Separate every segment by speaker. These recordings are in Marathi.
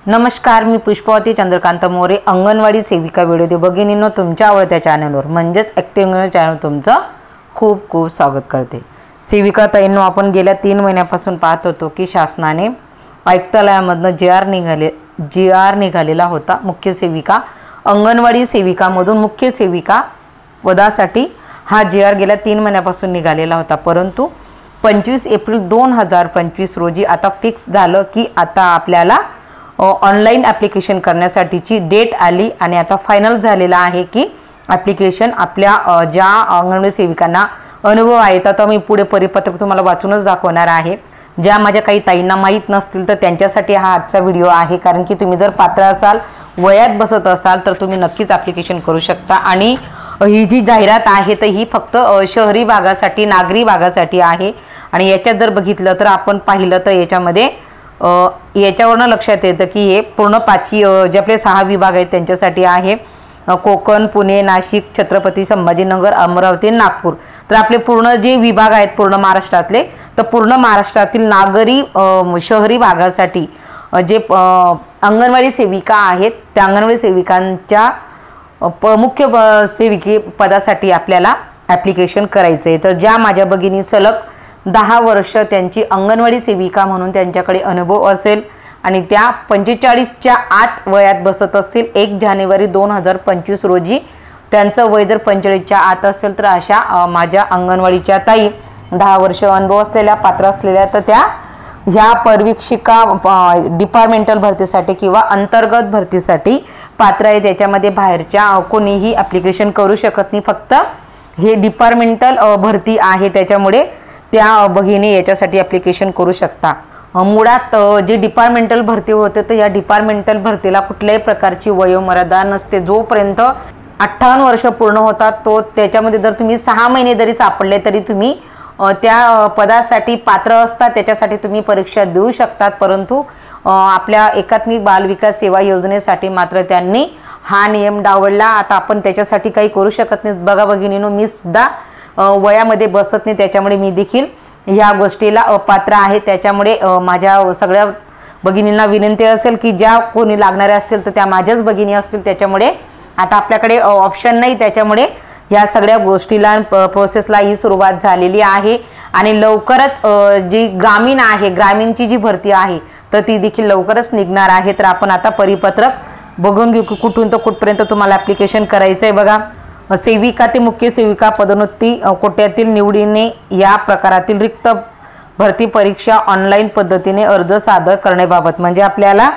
Speaker 1: नमस्कार, मी पुष्पावती चंद्रकांत मोरे, अंगणवाडी सेविका व्हिडिओ भगिनींनो तुमच्या आवडत्या चॅनलवर म्हणजेच ॲक्टिव्ह चॅनल तुमचं खूप खूप स्वागत करते। सेविका ताईंनो, आपण गेल्या 3 महिन्यापासून पाहत होतो की शासनाने आयुक्तालयामधून जी आर निघालेला होता। मुख्य सेविका अंगणवाडी सेविकामधून मुख्य सेविका पदासाठी हा जी आर गेल्या 3 महिन्यापासून निघालेला होता, परंतु 25 एप्रिल 2025 रोजी आता फिक्स झालं की आता आपल्याला ऑनलाइन ॲप्लिकेशन करण्यासाठीची डेट आली आणि आता फायनल झालेला आहे की ॲप्लिकेशन आपल्या ज्या अंगणवाडी सेविकांना अनुभव आहे तर मी पुढे परिपत्रक तुम्हाला वाचूनच दाखवणार आहे। ज्या माझ्या काही ताईंना माहीत नसतील तर त्यांच्यासाठी हा आजचा व्हिडिओ आहे, कारण की तुम्ही जर पात्र असाल, वयात बसत असाल तर तुम्ही नक्कीच ॲप्लिकेशन करू शकता। आणि ही जी जाहिरात आहे तर ही फक्त शहरी भागासाठी, नागरी भागासाठी आहे। आणि याच्यात जर बघितलं तर आपण पाहिलं तर याच्यामध्ये याच्यावरून लक्षात येतं की हे पूर्ण 5 जे आपले 6 विभाग आहेत त्यांच्यासाठी आहे। कोकण, पुणे, नाशिक, छत्रपती संभाजीनगर, अमरावती, नागपूर। तर आपले पूर्ण जे विभाग आहेत पूर्ण महाराष्ट्रातले, तर पूर्ण महाराष्ट्रातील नागरी शहरी भागासाठी जे अंगणवाडी सेविका आहेत त्या अंगणवाडी सेविकांच्या मुख्य सेविके पदासाठी आपल्याला ॲप्लिकेशन करायचं आहे। तर ज्या माझ्या भगिनी सलग 10 वर्ष त्यांची अंगणवाडी सेविका म्हणून त्यांच्याकडे अनुभव असेल आणि त्या 45च्या आत वयात बसत असतील, 1 जानेवारी 2025 रोजी त्यांचं वय जर 45च्या आत असेल तर अशा माझ्या अंगणवाडीच्या ताई 10 वर्ष अनुभव असलेल्या पात्र असलेल्या तर त्या ह्या परिवीक्षिका डिपार्टमेंटल भरतीसाठी किंवा अंतर्गत भरतीसाठी पात्र आहे। त्याच्यामध्ये बाहेरच्या कोणीही ॲप्लिकेशन करू शकत नाही, फक्त हे डिपार्टमेंटल भरती आहे, त्याच्यामुळे त्या भगिनी याच्यासाठी ॲप्लिकेशन करू शकता। मुळात जे डिपार्टमेंटल भरती होते तर या डिपार्टमेंटल भरतीला कुठल्याही प्रकारची वयोमर्यादा नसते। जोपर्यंत 58 वर्ष पूर्ण होतात तो त्याच्यामध्ये जर तुम्ही 6 महिने जरी सापडले तरी तुम्ही त्या पदासाठी पात्र असतात, त्याच्यासाठी तुम्ही परीक्षा देऊ शकतात। परंतु आपल्या एकात्मिक बाल विकास सेवा योजनेसाठी मात्र त्यांनी हा नियम डावलला। आता आपण त्याच्यासाठी काही करू शकत नाही। बघा भगिनींनो, मी सुद्धा वयामध्ये बसत नाही, त्याच्यामुळे मी देखील ह्या गोष्टीला अपात्र आहे। त्याच्यामुळे माझ्या सगळ्या भगिनींना विनंती असेल की ज्या कोणी लागणारे असतील तर त्या माझ्याच भगिनी असतील, त्याच्यामुळे आता आपल्याकडे ऑप्शन नाही, त्याच्यामुळे ह्या सगळ्या गोष्टीला प्रोसेसला ही सुरुवात झालेली आहे। आणि लवकरच जी ग्रामीण आहे, ग्रामीणची जी भरती आहे तर ती देखील लवकरच निघणार आहे। तर आपण आता परिपत्रक बघून घेऊ की कुठून तर कुठपर्यंत तुम्हाला ॲप्लिकेशन करायचं आहे। बघा, सेविका ते मुख्य सेविका पदोन्नती कोट्यातील निवडीने या प्रकारातील रिक्त भरती परीक्षा ऑनलाईन पद्धतीने अर्ज सादर करण्याबाबत, म्हणजे आपल्याला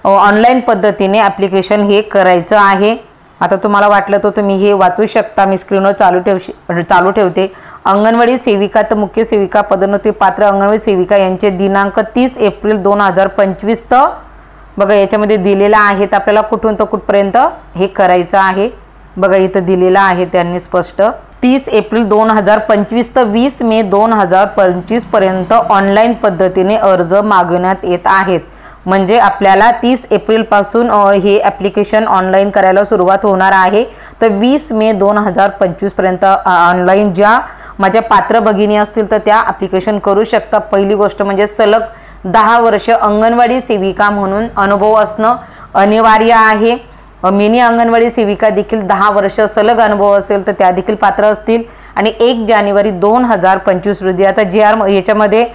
Speaker 1: ऑनलाईन पद्धतीने ॲप्लिकेशन हे करायचं आहे। आता तुम्हाला वाटलं तर तुम्ही हे वाचू शकता, मी स्क्रीनवर चालू ठेवते। अंगणवाडी सेविका तर मुख्य सेविका पदोन्नती पात्र अंगणवाडी सेविका यांचे दिनांक 30 एप्रिल 2025 तर बघा याच्यामध्ये दिलेला आहे। तर आपल्याला कुठून तर कुठपर्यंत हे करायचं आहे, बघा इथं दिलेला आहे त्यांनी स्पष्ट 30 एप्रिल 2025 तर 20 मे 2025 पर्यंत ऑनलाईन पद्धतीने अर्ज मागवण्यात येत आहेत। म्हणजे आपल्याला 30 एप्रिल पासून हे ॲप्लिकेशन ऑनलाईन करायला सुरुवात होणार आहे। तर 20 मे 2025 पर्यंत ऑनलाईन ज्या माझ्या पात्र भगिनी असतील तर त्या ॲप्लिकेशन करू शकता। पहिली गोष्ट म्हणजे सलग 10 वर्ष अंगणवाडी सेविका म्हणून अनुभव असणं अनिवार्य आहे। मिनी अंगणवाडी सेविका देखील 10 वर्ष सलग अनुभव असेल तर त्या देखील पात्र असतील। आणि 1 जानेवारी 2025 रोजी आता जी आर याच्यामध्ये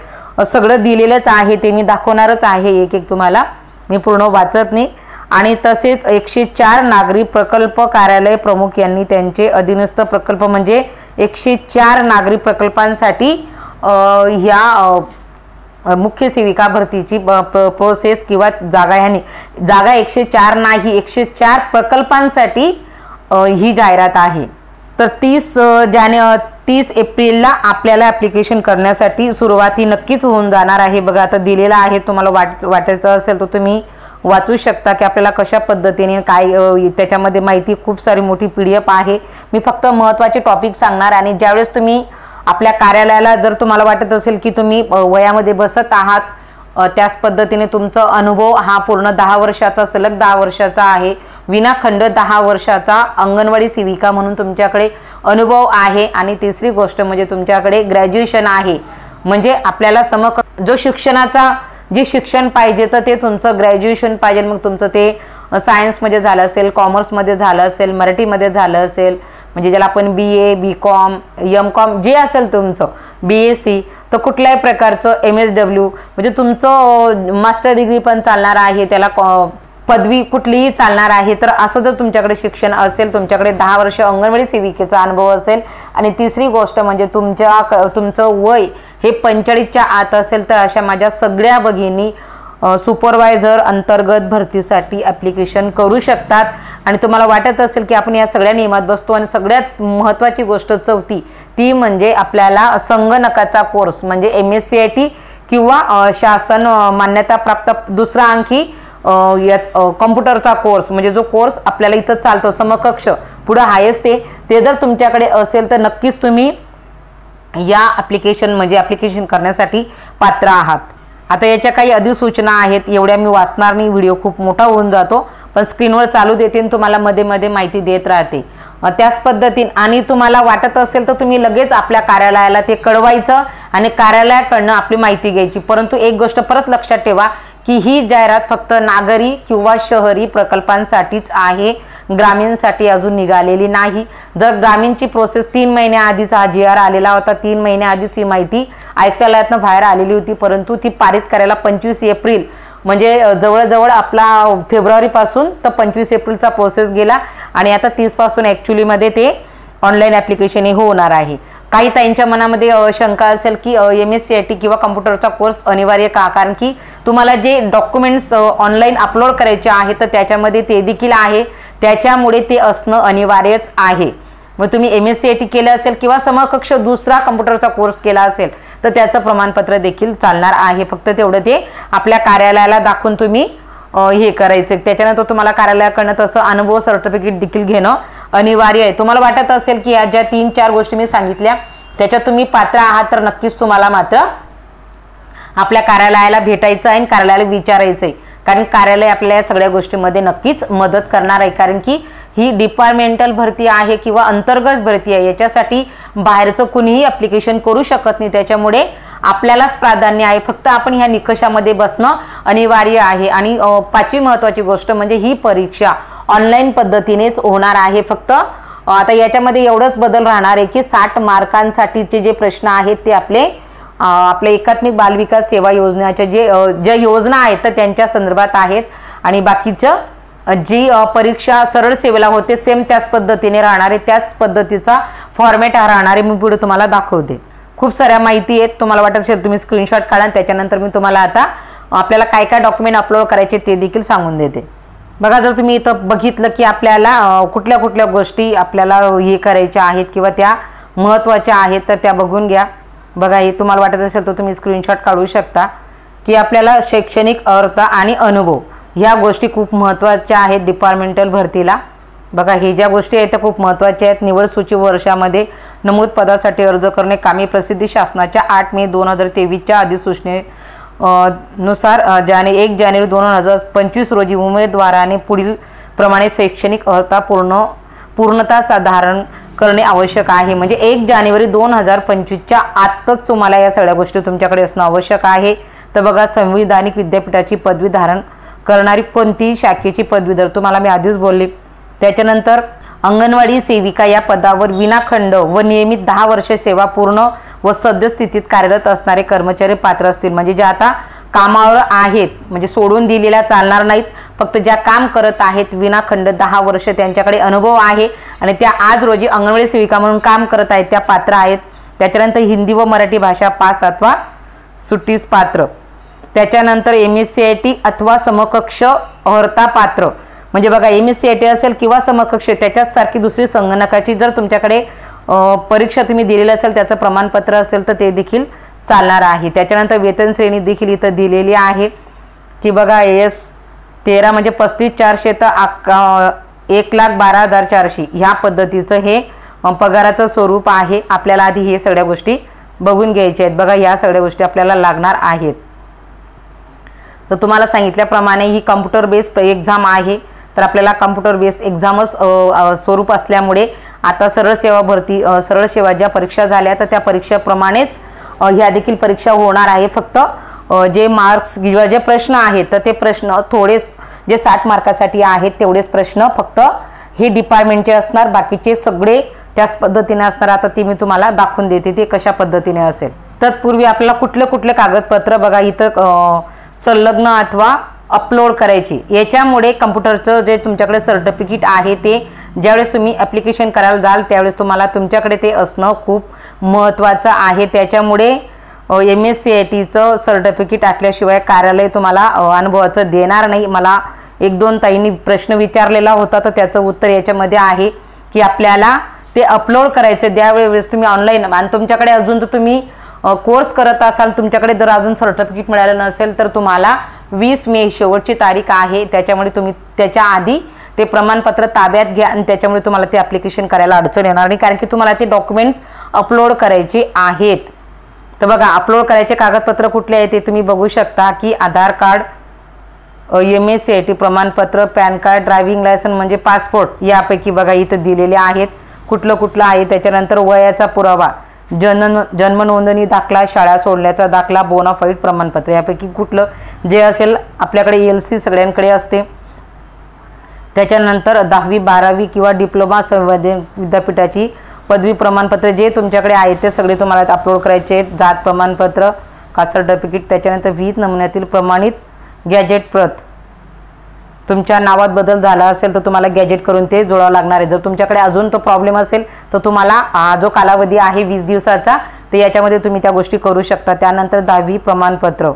Speaker 1: सगळं दिलेलंच आहे, ते मी दाखवणारच आहे एक एक तुम्हाला, मी पूर्ण वाचत नाही। आणि तसेच 104 नागरी प्रकल्प कार्यालय प्रमुख यांनी त्यांचे अधीनस्थ प्रकल्प म्हणजे 104 नागरी प्रकल्पांसाठी ह्या मुख्य सेविका भरतीची प्रोसेस किंवा जागा 104 नाही, 104 प्रकल्पांसाठी ही जाहिरात आहे। तर 30 एप्रिलला आपल्याला ॲप्लिकेशन करण्यासाठी सुरुवाती नक्कीच होऊन जाणार आहे। बघा आता दिलेला आहे, तुम्हाला वाटायचं असेल तर तुम्ही वाचू शकता की आपल्याला कशा पद्धतीने काय त्याच्यामध्ये माहिती खूप सारी मोठी PDF आहे। मी फक्त महत्त्वाचे टॉपिक सांगणार आणि ज्यावेळेस तुम्ही आपल्या कार्यालयाला जर तुम्हाला वाटत असेल की तुम्ही वयामध्ये बसत आहात, त्याच पद्धतीने तुमचा अनुभव हा पूर्ण 10 वर्षाचा सलग 10 वर्षाचा आहे, विनाखंड 10 वर्षाचा अंगणवाडी सेविका म्हणून तुमच्याकडे अनुभव आहे। आणि तिसरी गोष्ट म्हणजे तुमच्याकडे ग्रॅज्युएशन आहे, म्हणजे आपल्याला जो शिक्षणाचा जे शिक्षण पाहिजे तर ते तुमचं ग्रॅज्युएशन पाहिजे, मग तुमचं ते सायन्समध्ये झालं असेल, कॉमर्समध्ये झालं असेल, मराठीमध्ये झालं असेल, म्हणजे ज्याला आपण BA BCom MCom जे असेल तुमचं, BSc, तर कुठल्याही प्रकारचं MSW म्हणजे तुमचं मास्टर डिग्री पण चालणार आहे, त्याला पदवी कुठलीही चालणार आहे. तर असं जर तुमच्याकडे शिक्षण असेल, तुमच्याकडे 10 वर्ष अंगणवाडी सेविकेचा अनुभव असेल, आणि तिसरी गोष्ट म्हणजे तुमचं वय हे 45च्या आत असेल, तर अशा माझ्या सगळ्या भगिनी सुपरवायझर अंतर्गत भरतीसाठी ॲप्लिकेशन करू शकतात. आणि तुम्हाला वाटत असेल की आपण या सगळ्या नियमात बसतो, आणि सगळ्यात महत्त्वाची गोष्ट चौथी ती म्हणजे आपल्याला संगणकाचा कोर्स म्हणजे MSCIT किंवा शासन मान्यताप्राप्त दुसरा आणखी कॉम्प्युटरचा कोर्स, म्हणजे जो कोर्स आपल्याला इथं चालतो समकक्ष पुढं हायस्ट ते जर तुमच्याकडे असेल तर नक्कीच तुम्ही या ॲप्लिकेशन करण्यासाठी पात्र आहात. आता याच्या काही अधिसूचना आहेत, एवढ्या मी वाचणार नाही, व्हिडिओ खूप मोठा होऊन जातो, पण स्क्रीनवर चालू देते आणि तुम्हाला मध्ये मध्ये माहिती देत राहते. त्याच पद्धतीने आणि तुम्हाला वाटत असेल तर तुम्ही लगेच आपल्या कार्यालयाला ते कळवायचं आणि कार्यालयाकडनं आपली माहिती घ्यायची. परंतु एक गोष्ट परत लक्षात ठेवा की ही जाहिरात फक्त नागरी किंवा शहरी प्रकल्पांसाठीच आहे, ग्रामीणसाठी अजून निघालेली नाही. जर ग्रामीणची प्रोसेस 3 महिन्याआधीच हा GR आलेला होता, 3 महिन्याआधीच ही माहिती आयुक्तालयातनं बाहेर आलेली होती, परंतु ती पारित करायला 25 एप्रिल म्हणजे जवळजवळ आपला फेब्रुवारीपासून तर 25 एप्रिलचा प्रोसेस गेला, आणि आता 30 पासून ॲक्च्युलीमध्ये ते ऑनलाईन ॲप्लिकेशन हे होणार आहे. काही ताईंच्या मनामध्ये शंका असेल की MSCIT किंवा कम्प्युटरचा कोर्स अनिवार्य का, कारण की तुम्हाला जे डॉक्युमेंट्स ऑनलाईन अपलोड करायचे आहेत तर त्याच्यामध्ये ते देखील आहे, त्याच्यामुळे ते असणं अनिवार्यच आहे. मग तुम्ही MSCIT केलं असेल किंवा समकक्ष दुसरा कम्प्युटरचा कोर्स केला असेल तर त्याचं प्रमाणपत्र देखील चालणार आहे. फक्त तेवढं ते आपल्या कार्यालयाला दाखवून तुम्ही हे करायचं. त्याच्यानंतर तुम्हाला कार्यालयाकडनं तसं अनुभव सर्टिफिकेट देखील घेणं अनिवार्य आहे. तुम्हाला वाटत असेल की या ज्या 3-4 गोष्टी मी सांगितल्या त्याच्यात तुम्ही पात्र आहात तर नक्कीच तुम्हाला मात्र आपल्या कार्यालयाला भेटायचं आहे आणि कार्यालयाला विचारायचं आहे, कारण कार्यालय आपल्याला या सगळ्या गोष्टींमध्ये नक्कीच मदत करणार आहे. कारण की ही डिपार्टमेंटल भरती आहे किंवा अंतर्गत भरती आहे, याच्यासाठी बाहेरचं कुणीही ॲप्लिकेशन करू शकत नाही, त्याच्यामुळे आपल्यालाच प्राधान्य आहे. फक्त आपण ह्या निकषामध्ये बसणं अनिवार्य आहे. आणि 5वी महत्त्वाची गोष्ट म्हणजे ही परीक्षा ऑनलाईन पद्धतीनेच होणार आहे. फक्त आता याच्यामध्ये एवढंच बदल राहणार आहे की 60 मार्कांसाठीचे जे प्रश्न आहेत ते आपले एकात्मिक बालविकास सेवा योजनेच्या ज्या योजना आहेत तर त्यांच्या संदर्भात आहेत, आणि बाकीचं जी परीक्षा सरळ सेवेला होते सेम त्याच पद्धतीने राहणार आहे, त्याच पद्धतीचा फॉर्मॅट हा राहणार आहे. मी पुढे तुम्हाला दाखवते. खूप साऱ्या माहिती आहेत, तुम्हाला वाटत असेल तुम्ही स्क्रीनशॉट काढा, त्याच्यानंतर मी तुम्हाला आता आपल्याला काय काय डॉक्युमेंट अपलोड करायचे ते देखील सांगून देते. बघा, जर तुम्ही इथं बघितलं की आपल्याला कुठल्या कुठल्या गोष्टी आपल्याला हे करायच्या आहेत किंवा त्या महत्त्वाच्या आहेत तर त्या बघून घ्या. बघा, हे तुम्हाला वाटत असेल तर तुम्ही स्क्रीनशॉट काढू शकता की आपल्याला शैक्षणिक अर्हता आणि अनुभव ह्या गोष्टी खूप महत्त्वाच्या आहेत डिपार्टमेंटल भरतीला. बघा, हे ज्या गोष्टी आहेत त्या खूप महत्त्वाच्या आहेत. निवड सूची वर्षामध्ये नमूद पदासाठी अर्ज करणे कामी प्रसिद्धी शासनाच्या 8 मे 2023च्या अधिसूचने नुसार 1 जानेवारी 2025 रोजी उमेदवाराने पुढील प्रमाणे शैक्षणिक अर्हता पूर्णता साधारण करणे आवश्यक आहे. म्हणजे 1 जानेवारी 2025च्या आतच तुम्हाला या सगळ्या गोष्टी तुमच्याकडे असणं आवश्यक आहे. तर बघा, संविधानिक विद्यापीठाची पदवी धारण करणारी कोणतीही शाखेची पदवीधर, तुम्हाला मी आधीच बोलले. त्याच्यानंतर अंगणवाडी सेविका या पदावर विनाखंड व नियमित 10 वर्ष सेवा पूर्ण व सद्यस्थितीत कार्यरत असणारे कर्मचारी पात्र असतील. म्हणजे जे आता कामावर आहेत, म्हणजे सोडून दिलेल्या चालणार नाहीत, फक्त ज्या काम करत आहेत विनाखंड 10 वर्ष त्यांच्याकडे अनुभव आहे आणि त्या आज रोजी अंगणवाडी सेविका म्हणून काम करत आहेत त्या पात्र आहेत. त्याच्यानंतर हिंदी व मराठी भाषा पास अथवा सुट्टीस पात्र. त्याच्यानंतर MSCIT अथवा समकक्ष अर्हता पात्र. म्हणजे बघा, MSCIT असेल किंवा समकक्ष त्याच्यासारखी दुसरी संगणकाची जर तुमच्याकडे परीक्षा तुम्ही दिलेली असेल त्याचं प्रमाणपत्र असेल तर ते देखील चालणार आहे. त्याच्यानंतर वेतन श्रेणी देखील इथं दिलेली आहे की बघा, AS 13 म्हणजे 35,400 तर 1,12,400 ह्या पद्धतीचं हे पगाराचं स्वरूप आहे. आपल्याला आधी हे सगळ्या गोष्टी बघून घ्यायच्या आहेत. बघा, ह्या सगळ्या गोष्टी आपल्याला लागणार आहेत. तर तुम्हाला सांगितल्याप्रमाणे ही कम्प्युटर बेस्ड एक्झाम आहे, तर आपल्याला कम्प्युटर बेस्ड एक्झामच स्वरूप असल्यामुळे आता सरळ सेवा ज्या परीक्षा झाल्या तर त्या परीक्षेप्रमाणेच ह्या देखील परीक्षा होणार आहे. फक्त जे मार्क्स किंवा जे प्रश्न आहेत तर ते प्रश्न थोडे जे 60 मार्कासाठी आहेत तेवढेच प्रश्न फक्त हे डिपार्टमेंटचे असणार, बाकीचे सगळे त्याच पद्धतीने असणार. आता ती मी तुम्हाला दाखवून देते ते कशा पद्धतीने असेल. तत्पूर्वी आपल्याला कुठले कुठले कागदपत्र बघा इथं संलग्न अथवा अपलोड करायची. याच्यामुळे कम्प्युटरचं जे तुमच्याकडे सर्टिफिकेट आहे ते ज्यावेळेस तुम्ही ॲप्लिकेशन करायला जाल त्यावेळेस तुम्हाला तुमच्याकडे ते असणं खूप महत्त्वाचं आहे. त्याच्यामुळे MSCITचं सर्टिफिकेट असल्याशिवाय कार्यालय तुम्हाला अनुभवाचं देणार नाही. मला 1-2 ताईंनी प्रश्न विचारलेला होता तर त्याचं उत्तर याच्यामध्ये आहे की आपल्याला ते अपलोड करायचं त्यावेळेस तुम्ही ऑनलाईन आणि तुमच्याकडे अजून जर तुम्ही कोर्स करत असाल तुमच्याकडे जर अजून सर्टिफिकेट मिळालं नसेल तर तुम्हाला 20 मे शेवटची तारीख आहे. त्याच्यामुळे तुम्ही त्याच्या आधी ते प्रमाणपत्र ताब्यात घ्या आणि त्याच्यामुळे तुम्हाला ते ॲप्लिकेशन करायला अडचण येणार नाही, कारण की तुम्हाला ते डॉक्युमेंट्स अपलोड करायचे आहेत. तर बघा अपलोड करायचे कागदपत्र कुठले आहेत ते तुम्ही बघू शकता की आधार कार्ड, MSCIT प्रमाणपत्र, पॅन कार्ड, ड्रायव्हिंग लायसन म्हणजे पासपोर्ट यापैकी बघा इथं दिलेले आहेत कुठलं कुठलं आहे. त्याच्यानंतर वयाचा पुरावा, जन्म नोंदणी दाखला, शाळा सोडल्याचा दाखला, बोनाफाईड प्रमाणपत्र यापैकी कुठलं जे असेल. आपल्याकडे LC सगळ्यांकडे असते. त्याच्यानंतर 10वी 12वी किंवा डिप्लोमा संवर्धित विद्यापीठाची पदवी प्रमाणपत्र जे तुमच्याकडे आहे ते सगळे तुम्हाला अपलोड करायचे आहेत. जात प्रमाणपत्र, कास्ट सर्टिफिकेट, त्याच्यानंतर विविध नमुन्यातील प्रमाणित गॅजेट प्रत. तुमच्या नावात बदल झाला असेल तर तुम्हाला गॅजेट करून ते जोडावं लागणार आहे. जर तुमच्याकडे अजून तो प्रॉब्लेम असेल तर तुम्हाला जो कालावधी आहे 20 दिवसाचा तर याच्यामध्ये तुम्ही त्या गोष्टी करू शकता. त्यानंतर 10वी प्रमाणपत्र,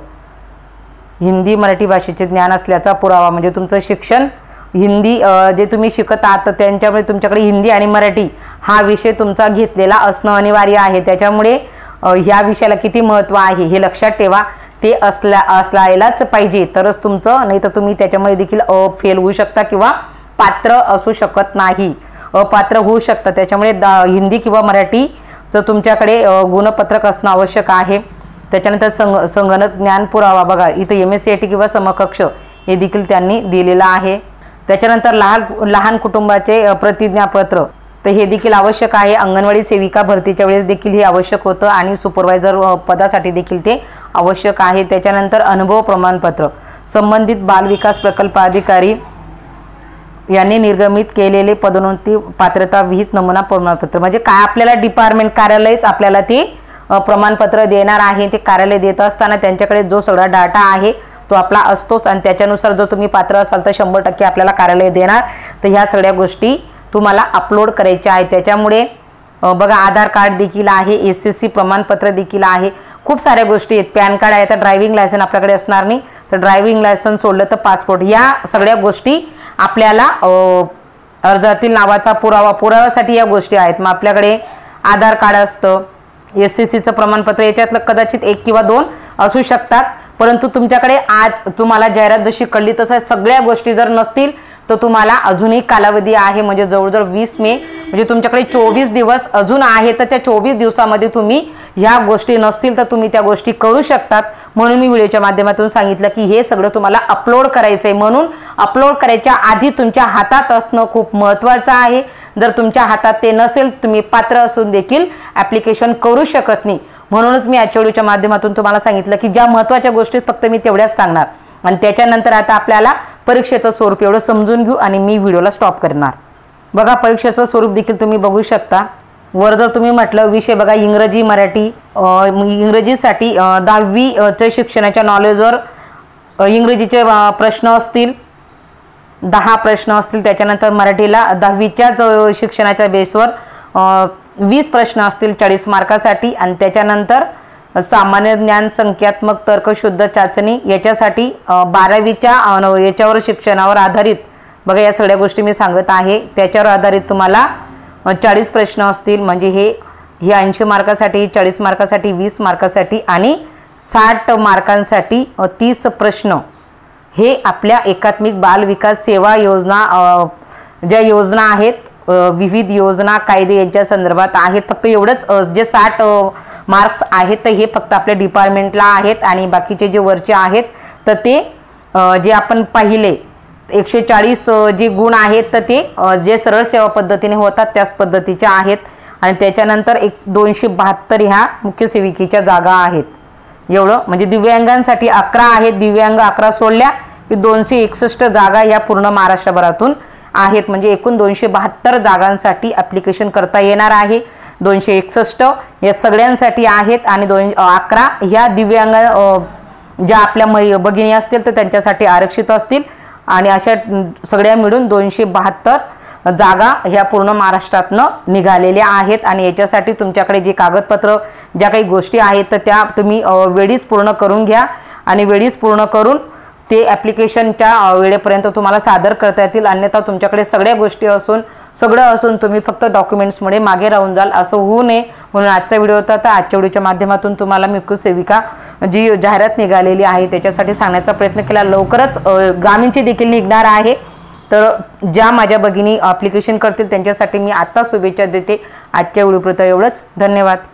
Speaker 1: हिंदी मराठी भाषेचे ज्ञान असल्याचा पुरावा म्हणजे तुमचं शिक्षण हिंदी जे तुम्ही शिकत आहात तर त्यांच्यामुळे तुमच्याकडे हिंदी आणि मराठी हा विषय तुमचा घेतलेला असणं अनिवार्य आहे. त्याच्यामुळे ह्या विषयाला किती महत्त्व आहे हे लक्षात ठेवा. ते असलायलाच पाहिजे तरच तुमचं, नाही तर तुम्ही त्याच्यामुळे देखील फेल होऊ शकता किंवा पात्र असू शकत नाही, अपात्र होऊ शकता. त्याच्यामुळे हिंदी किंवा मराठीचं तुमच्याकडे गुणपत्रक असणं आवश्यक आहे. त्याच्यानंतर संगणक ज्ञान पुरावा बघा इथं MSCIT किंवा समकक्ष हे देखील त्यांनी दिलेलं आहे. त्याच्यानंतर लहान कुटुंबाचे प्रतिज्ञापत्र तर हे देखील आवश्यक आहे. अंगणवाडी सेविका भरतीच्या वेळेस देखील हे आवश्यक होतं आणि सुपरवायझर पदासाठी देखील ते आवश्यक आहे. त्याच्यानंतर अनुभव प्रमाणपत्र, संबंधित बालविकास प्रकल्प अधिकारी यांनी निर्गमित केलेले पदोन्नती पात्रता विहित नमुना प्रमाणपत्र म्हणजे काय आपल्याला डिपार्टमेंट कार्यालयच आपल्याला ते प्रमाणपत्र देणार आहे. ते कार्यालय देत असताना त्यांच्याकडे जो सगळा डाटा आहे तो आपला असतोच आणि त्याच्यानुसार जर तुम्ही पात्र असाल तर 100% आपल्याला कार्यालय देणार. तर ह्या सगळ्या गोष्टी तुम्हाला अपलोड करायच्या आहेत. त्याच्यामुळे बघा आधार कार्ड देखील आहे, SSC प्रमाणपत्र देखील आहे, खूप साऱ्या गोष्टी आहेत. पॅन कार्ड आहे तर ड्रायव्हिंग लायसन आपल्याकडे असणार नाही तर ड्रायव्हिंग लायसन सोडलं तर पासपोर्ट. या सगळ्या गोष्टी आपल्याला अर्जातील नावाचा पुराव्यासाठी या गोष्टी आहेत. मग आपल्याकडे आधार कार्ड असतं, SSCचं प्रमाणपत्र याच्यातलं कदाचित 1 किंवा 2 असू शकतात. परंतु तुमच्याकडे आज तुम्हाला जाहिरात जशी कळली तसं सगळ्या गोष्टी जर नसतील तर तुम्हाला अजूनही कालावधी आहे. म्हणजे जवळजवळ 20 मे म्हणजे तुमच्याकडे 24 दिवस अजून आहे. तर त्या 24 दिवसामध्ये तुम्ही ह्या गोष्टी नसतील तर तुम्ही त्या गोष्टी करू शकतात. म्हणून मी व्हिडिओच्या माध्यमातून सांगितलं की हे सगळं तुम्हाला अपलोड करायचं आहे. म्हणून अपलोड करायच्या आधी तुमच्या हातात असणं खूप महत्त्वाचं आहे. जर तुमच्या हातात ते नसेल तुम्ही पात्र असून देखील ॲप्लिकेशन करू शकत नाही. म्हणूनच मी आजच्या व्हिडिओच्या माध्यमातून तुम्हाला सांगितलं की ज्या महत्त्वाच्या गोष्टी फक्त मी तेवढ्याच सांगणार आणि त्याच्यानंतर आता आपल्याला परीक्षेचं स्वरूप एवढं समजून घेऊ आणि मी व्हिडिओला स्टॉप करणार. बघा परीक्षेचं स्वरूप देखील तुम्ही बघू शकता. वर जर तुम्ही म्हटलं विषय बघा इंग्रजी मराठी, इंग्रजीसाठी 10वीच्या शिक्षणाच्या नॉलेजवर इंग्रजीचे प्रश्न असतील 10 प्रश्न असतील. त्याच्यानंतर मराठीला 10वीच्याच शिक्षणाच्या बेसवर 20 प्रश्न असतील 40 मार्कासाठी आणि त्याच्यानंतर सामान्य ज्ञान, संख्यात्मक, तर्कशुद्ध चाचणी याच्यासाठी 12वीच्या याच्यावर शिक्षणावर आधारित बघा या सगळ्या गोष्टी मी सांगत आहे. त्याच्यावर आधारित तुम्हाला 40 प्रश्न असतील. म्हणजे हे 80 मार्कासाठी, 40 मार्कासाठी, 20 मार्कासाठी आणि 60 मार्कांसाठी 30 प्रश्न हे आपल्या एकात्मिक बाल विकास सेवा योजना ज्या योजना आहेत, विविध योजना कायदे यांच्या संदर्भात आहेत. फक्त एवढंच जे 60 मार्क्स आहेत तर हे फक्त आपल्या डिपार्टमेंटला आहेत आणि बाकीचे जे वरचे आहेत तर ते जे आपण पाहिले 140 जे गुण आहेत तर ते जे सरळ सेवा पद्धतीने होतात त्याच पद्धतीच्या आहेत. आणि त्याच्यानंतर 272 ह्या मुख्य सेविकेच्या जागा आहेत. एवढं म्हणजे दिव्यांगांसाठी 11 आहेत, दिव्यांग 11 सोडल्या की 261 जागा या पूर्ण महाराष्ट्रभरातून आहेत, म्हणजे एकूण 272 जागांसाठी ॲप्लिकेशन करता येणार आहे. 261 या सगळ्यांसाठी आहेत आणि 11 ह्या दिव्यांग ज्या आपल्या भगिनी असतील तर त्यांच्यासाठी आरक्षित असतील आणि अशा सगळ्या मिळून 272 जागा ह्या पूर्ण महाराष्ट्रातनं निघालेल्या आहेत. आणि याच्यासाठी तुमच्याकडे जे कागदपत्र ज्या काही गोष्टी आहेत तर त्या तुम्ही वेळीच पूर्ण करून घ्या आणि वेळीच पूर्ण करून ते ॲप्लिकेशनच्या वेळेपर्यंत तुम्हाला सादर करता येतील. अन्यथा तुमच्याकडे सगळ्या गोष्टी सगळं असून तुम्ही फक्त डॉक्युमेंट्समुळे मागे राहून जाल, असं होऊ नये म्हणून आजचा व्हिडिओ होता. तर आजच्या व्हिडिओच्या माध्यमातून तुम्हाला मी सेविका जी जाहिरात निघालेली आहे त्याच्यासाठी सांगण्याचा प्रयत्न केला. लवकरच ग्रामीणची देखील निघणार आहे. तर ज्या माझ्या भगिनी ॲप्लिकेशन करतील त्यांच्यासाठी मी आत्ता शुभेच्छा देते. आजच्या व्हिडिओपुरतं एवढंच. धन्यवाद.